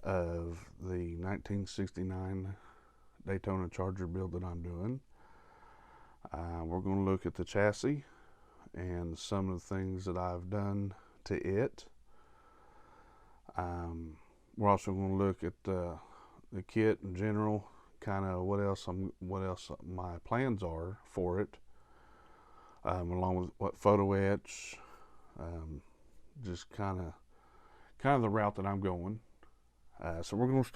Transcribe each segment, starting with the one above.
of the 1969 Daytona Charger build that I'm doing. We're going to look at the chassis and some of the things that I've done to it. We're also going to look at the kit in general, kind of what else my plans are for it, along with what photo etch, just kind of the route that I'm going. So we're going to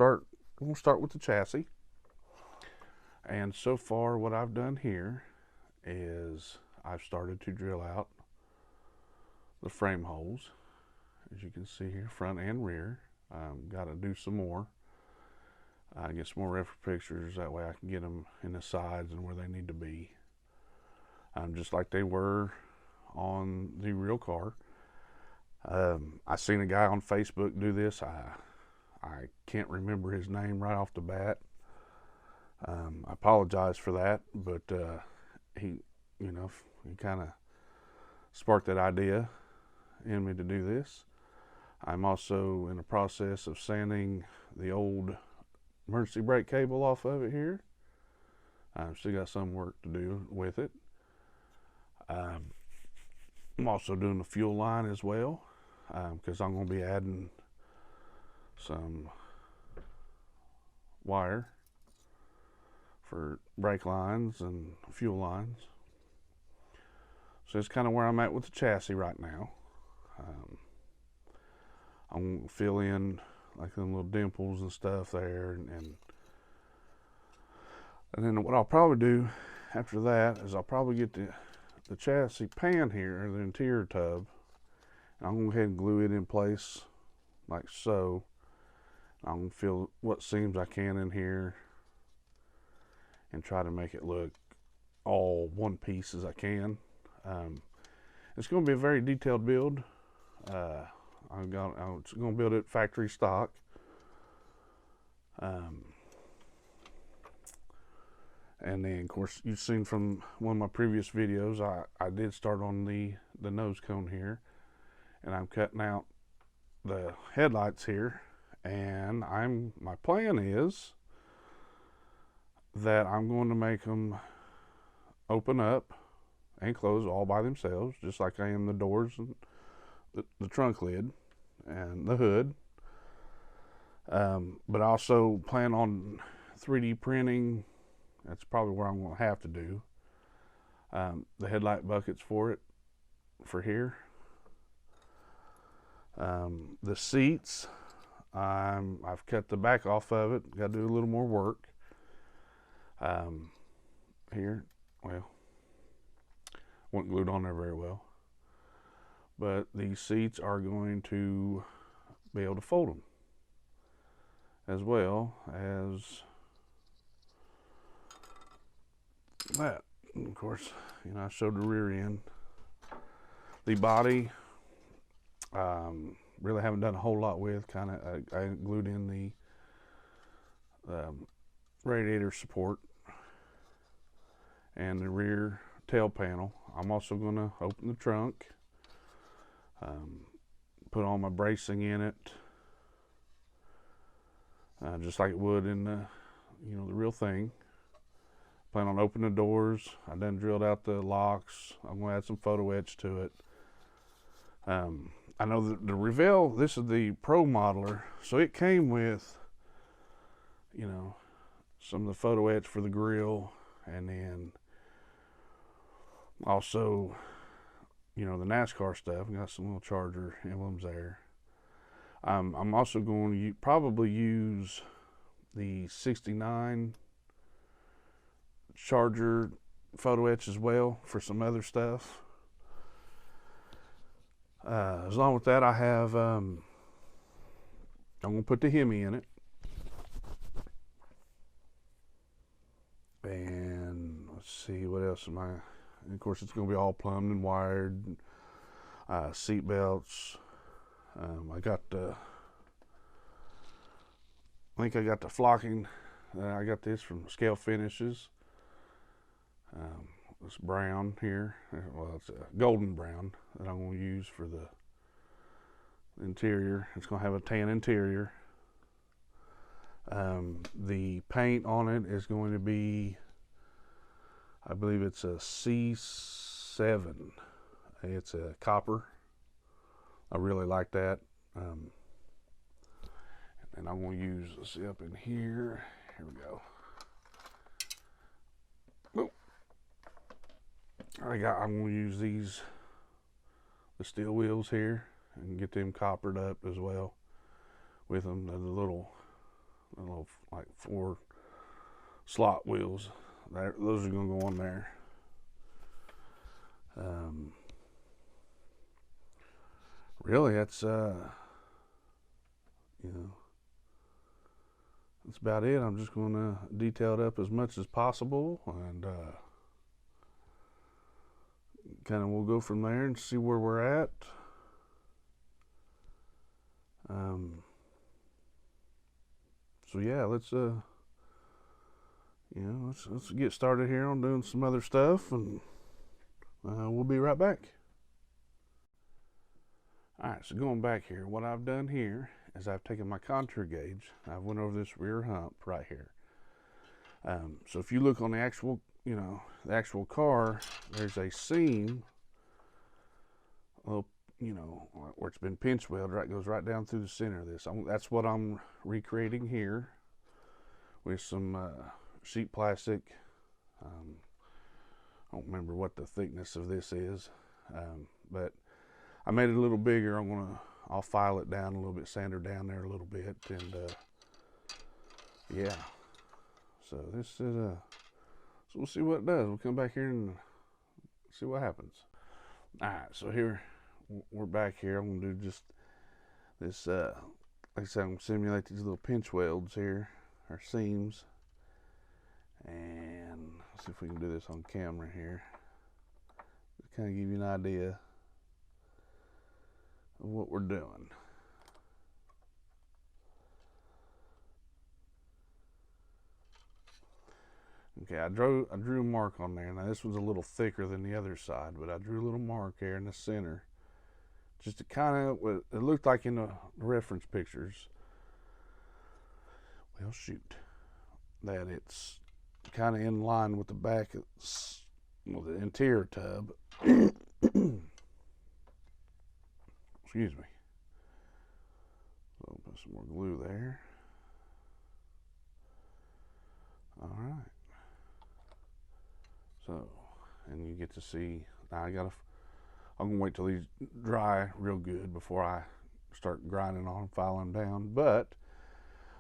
start with the chassis. And so far, what I've done here is I've started to drill out the frame holes, as you can see here, front and rear. Got to do some more. Get some more reference pictures, that way I can get them in the sides and where they need to be, just like they were on the real car. I seen a guy on Facebook do this. I can't remember his name right off the bat. I apologize for that, but he kind of sparked that idea in me to do this. I'm also in the process of sanding the old emergency brake cable off of it here. I've still got some work to do with it. I'm also doing the fuel line as well, because I'm going to be adding some wire for brake lines and fuel lines. So that's kind of where I'm at with the chassis right now. I'm going to fill in like them little dimples and stuff there, and then what I'll probably do after that is I'll probably get the chassis pan here, the interior tub, and I'm going to go ahead and glue it in place like so. I'm going to fill what seams I can in here and try to make it look all one piece as I can. It's going to be a very detailed build. I'm going to build it factory stock. And then, of course, you've seen from one of my previous videos, I did start on the nose cone here, and I'm cutting out the headlights here. And my plan is that I'm going to make them open up and close all by themselves, just like I am the doors and the trunk lid and the hood. But I also plan on 3D printing. That's probably where I'm going to have to do the headlight buckets for here. The seats, I've cut the back off of it. Got to do a little more work. Here, well, wasn't glued on there very well. But these seats are going to be able to fold them, as well as that. And of course, I showed the rear end. The body, really haven't done a whole lot with. I glued in the radiator support and the rear tail panel. I'm also going to open the trunk, put all my bracing in it, just like it would in the real thing. Plan on opening the doors. I done drilled out the locks. I'm going to add some photo etch to it. I know that the Revell, this is the Pro modeler, so it came with some of the photo etch for the grill, and then also the NASCAR stuff. Got some little Charger emblems there. I'm also going to probably use the 69 Charger photo etch as well for some other stuff. As long with that, I have I'm going to put the Hemi in it, and let's see what else am I. And of course, it's going to be all plumbed and wired. Seat belts. I think I got the flocking. I got this from Scale Finishes. This brown here, well, it's a golden brown that I'm going to use for the interior. It's going to have a tan interior. The paint on it is going to be, I believe it's a C7. It's a copper. I really like that. And I'm going to use this up in here. Here we go. Oh. I'm going to use the steel wheels here, and get them coppered up as well with them. The little like 4 slot wheels. Those are going to go on there. Really, that's that's about it. I'm just going to detail it up as much as possible, and kind of we'll go from there and see where we're at. So yeah, let's let's get started here on doing some other stuff, and we'll be right back. Alright, so going back here, what I've done here is I've taken my contour gauge, I've went over this rear hump right here. So if you look on the actual, the actual car, there's a seam, where it's been pinch welded, right, goes right down through the center of this. That's what I'm recreating here with some sheet plastic. I don't remember what the thickness of this is, but I made it a little bigger. I'll file it down a little bit, sand her down there a little bit, and yeah. So this is so we'll see what it does. We'll come back here and see what happens. All right, so here we're back here. I'm gonna do just this. Like I said, I'm gonna simulate these little pinch welds here, or seams, and let's see if we can do this on camera here. Just kind of give you an idea of what we're doing. Okay, I drew a mark on there. Now this was a little thicker than the other side, but I drew a little mark there in the center, just to kind of, it looked like in the reference pictures, well shoot, that it's kind of in line with the back of the interior tub. Excuse me. So I'll put some more glue there. All right. So, and you get to see, now I'm gonna wait till these dry real good before I start grinding on them, filing them down. But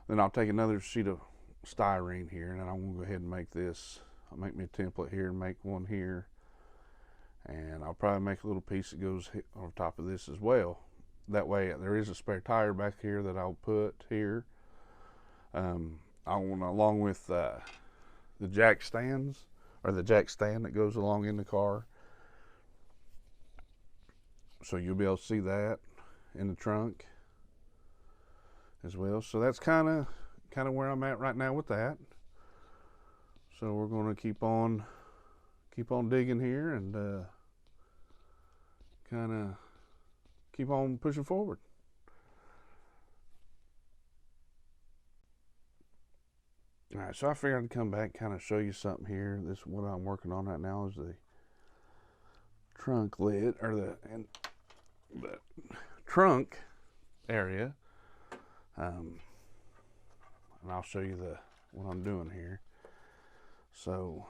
then I'll take another sheet of styrene here, and then I'm gonna go ahead and make this. I'll make me a template here and make one here. And I'll probably make a little piece that goes on top of this as well. That way there is a spare tire back here that I'll put here. I want, along with the jack stands, or the jack stand that goes along in the car. So you'll be able to see that in the trunk as well. So that's kind of where I'm at right now with that. So we're going to keep on digging here, and kind of keep on pushing forward. All right, so I figured I'd come back, kind of show you something here. This, what I'm working on right now, is the trunk lid, or the trunk area. And I'll show you what I'm doing here. So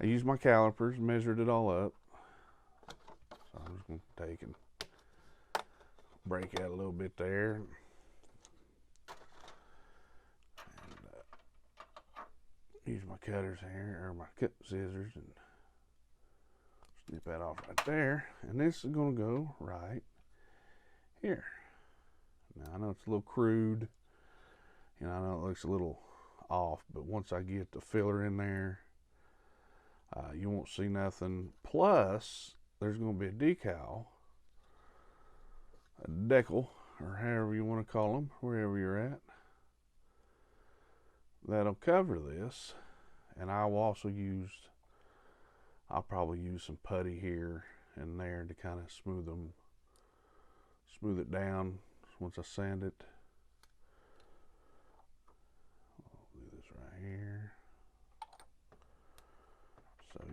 I used my calipers, measured it all up. So I'm just going to take and break out a little bit there. Use my cutters here, or my cut scissors, and snip that off right there. And this is going to go right here. Now I know it's a little crude, and I know it looks a little off, but once I get the filler in there, you won't see nothing. Plus, there's going to be a decal, a decal, or however you want to call them, wherever you're at, that'll cover this. And I'll probably use some putty here and there to kind of smooth it down once I sand it.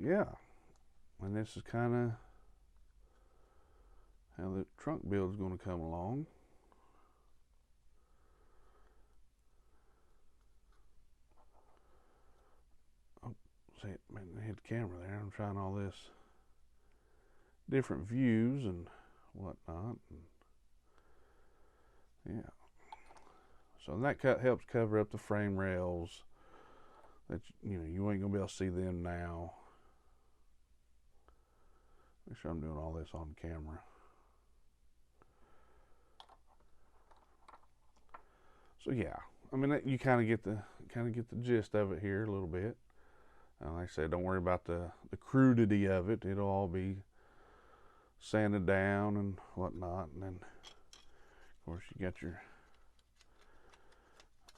yeah, and this is kind of how the trunk build is going to come along. Oh, see, man, I hit the camera there. I'm trying all this different views and whatnot. And yeah. So that helps cover up the frame rails that you ain't gonna be able to see them now. Make sure I'm doing all this on camera. So yeah, I mean you kind of get the gist of it here a little bit. Like I said, don't worry about the crudity of it. It'll all be sanded down and whatnot, and then of course you got your,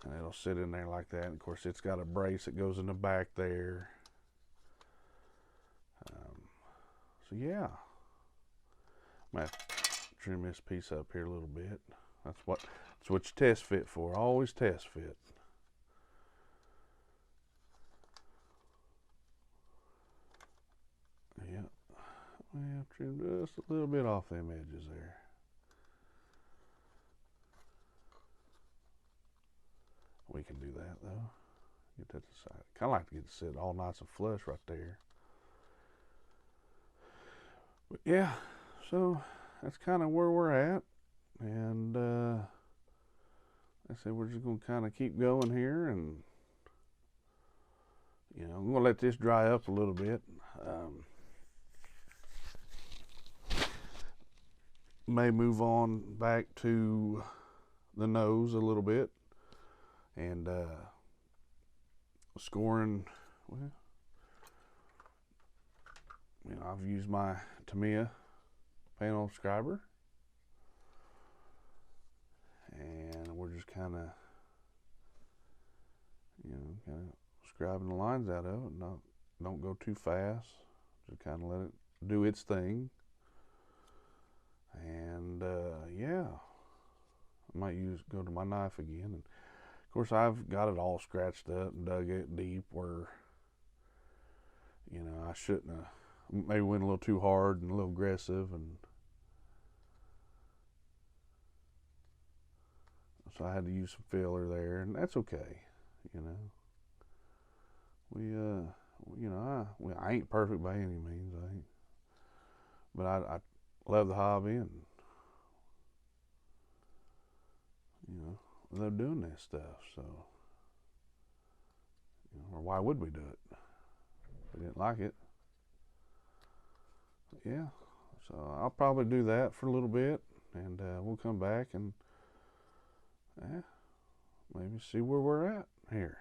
and it'll sit in there like that. And of course it's got a brace that goes in the back there. So yeah, I'm gonna trim this piece up here a little bit. That's what you test fit for. Always test fit. Yeah, well, trim just a little bit off them edges there. We can do that though. Get that to the side. Kind of like to get it sit all nice and flush right there. But yeah, so that's kind of where we're at, and like I said, we're just going to kind of keep going here, and I'm going to let this dry up a little bit. May move on back to the nose a little bit, and scoring. Well, I've used my Tamiya panel scriber, and we're just kind of scribing the lines out of it. Don't go too fast. Just kind of let it do its thing. And yeah, I might go to my knife again. And of course, I've got it all scratched up and dug it deep where I shouldn't have. Maybe went a little too hard and a little aggressive, and so I had to use some filler there, and that's okay. I ain't perfect by any means. I ain't, but I love the hobby, and love doing this stuff. So, or why would we do it if we didn't like it? Yeah, so I'll probably do that for a little bit, and we'll come back and maybe see where we're at here.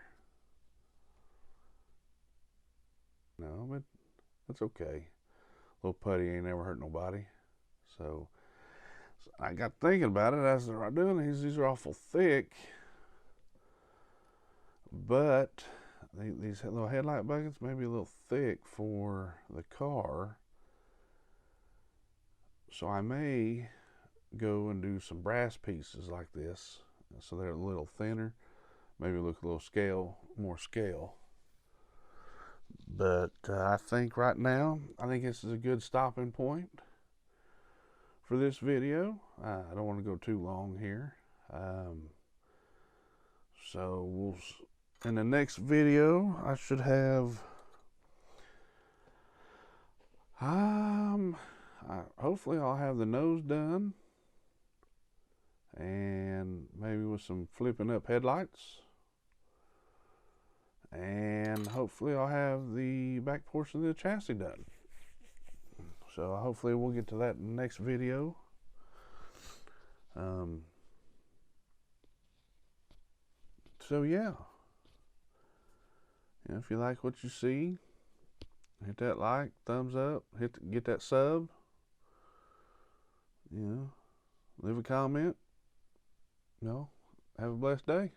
No, but that's okay. Little putty ain't never hurt nobody. So I got thinking about it as they're doing these. These are awful thick, but these little headlight buckets may be a little thick for the car. So I may go and do some brass pieces like this, so they're a little thinner, maybe look a little more scale. But I think right now, this is a good stopping point for this video. I don't want to go too long here. So in the next video, I should have hopefully I'll have the nose done, and maybe with some flipping up headlights, and hopefully I'll have the back portion of the chassis done. So hopefully we'll get to that in the next video. So yeah, if you like what you see, hit that like, thumbs up, get that sub. Leave a comment. Have a blessed day.